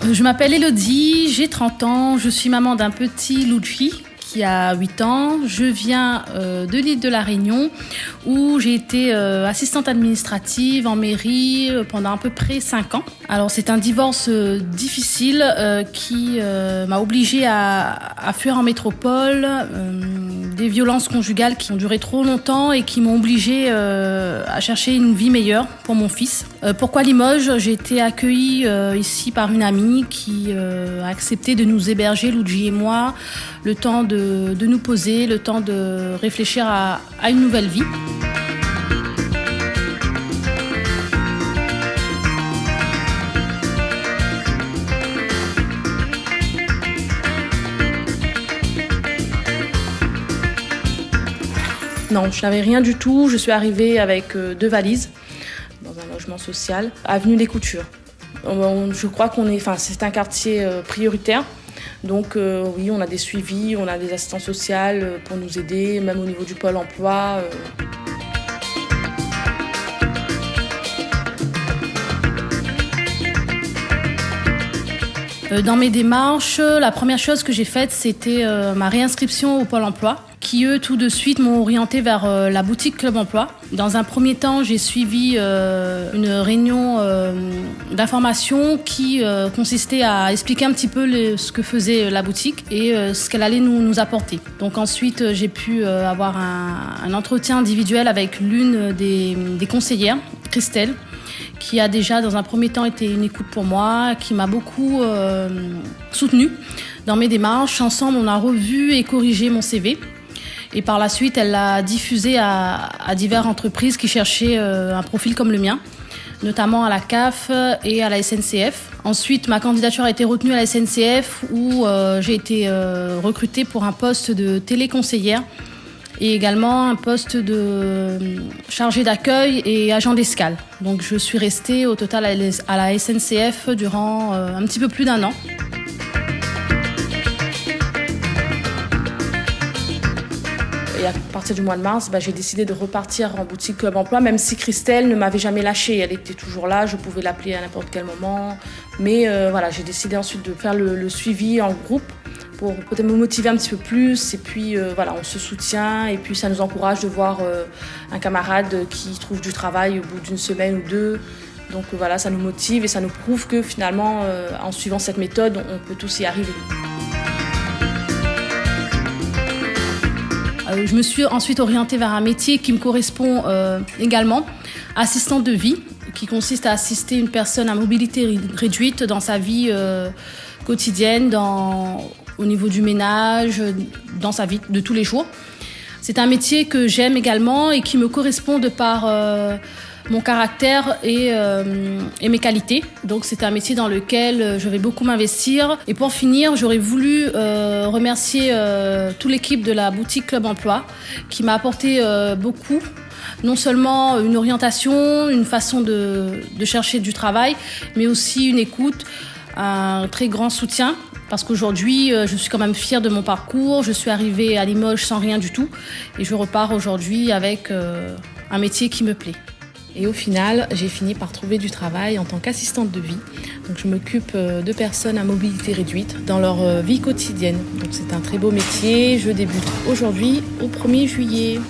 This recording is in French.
Je m'appelle Elodie, j'ai 30 ans, je suis maman d'un petit Luigi qui a 8 ans. Je viens de l'île de la Réunion où j'ai été assistante administrative en mairie pendant à peu près 5 ans. Alors c'est un divorce difficile qui m'a obligée à fuir en métropole, des violences conjugales qui ont duré trop longtemps et qui m'ont obligée à chercher une vie meilleure pour mon fils. Pourquoi Limoges ? J'ai été accueillie ici par une amie qui a accepté de nous héberger, Luigi et moi, le temps de nous poser, le temps de réfléchir à une nouvelle vie. Non, je n'avais rien du tout. Je suis arrivée avec 2 valises dans un logement social, avenue des Coutures. Je crois c'est un quartier prioritaire. Donc oui, on a des suivis, on a des assistants sociales pour nous aider, même au niveau du pôle emploi. Dans mes démarches, la première chose que j'ai faite, c'était ma réinscription au pôle emploi, qui eux, tout de suite, m'ont orientée vers la boutique Club Emploi. Dans un premier temps, j'ai suivi une réunion d'information qui consistait à expliquer un petit peu ce que faisait la boutique et ce qu'elle allait nous apporter. Donc ensuite, j'ai pu avoir un entretien individuel avec l'une des conseillères, Christelle, qui a déjà dans un premier temps été une écoute pour moi, qui m'a beaucoup soutenue dans mes démarches. Ensemble, on a revu et corrigé mon CV. Et par la suite, elle l'a diffusé à diverses entreprises qui cherchaient un profil comme le mien, notamment à la CAF et à la SNCF. Ensuite, ma candidature a été retenue à la SNCF où j'ai été recrutée pour un poste de téléconseillère et également un poste de chargé d'accueil et agent d'escale. Donc je suis restée au total à la SNCF durant un petit peu plus d'1 an. Et à partir du mois de mars, j'ai décidé de repartir en boutique Club Emploi, même si Christelle ne m'avait jamais lâchée. Elle était toujours là, je pouvais l'appeler à n'importe quel moment. Mais j'ai décidé ensuite de faire le suivi en groupe pour peut-être me motiver un petit peu plus. Et puis on se soutient et puis ça nous encourage de voir un camarade qui trouve du travail au bout d'1 semaine ou 2. Donc ça nous motive et ça nous prouve que finalement, en suivant cette méthode, on peut tous y arriver. Je me suis ensuite orientée vers un métier qui me correspond également, assistante de vie, qui consiste à assister une personne à mobilité réduite dans sa vie quotidienne, au niveau du ménage, dans sa vie de tous les jours. C'est un métier que j'aime également et qui me correspond de par mon caractère et mes qualités. Donc c'est un métier dans lequel je vais beaucoup m'investir. Et pour finir, j'aurais voulu remercier toute l'équipe de la boutique Club Emploi qui m'a apporté beaucoup. Non seulement une orientation, une façon de chercher du travail, mais aussi une écoute, un très grand soutien. Parce qu'aujourd'hui, je suis quand même fière de mon parcours. Je suis arrivée à Limoges sans rien du tout. Et je repars aujourd'hui avec un métier qui me plaît. Et au final, j'ai fini par trouver du travail en tant qu'assistante de vie. Donc je m'occupe de personnes à mobilité réduite dans leur vie quotidienne. Donc c'est un très beau métier. Je débute aujourd'hui au 1er juillet.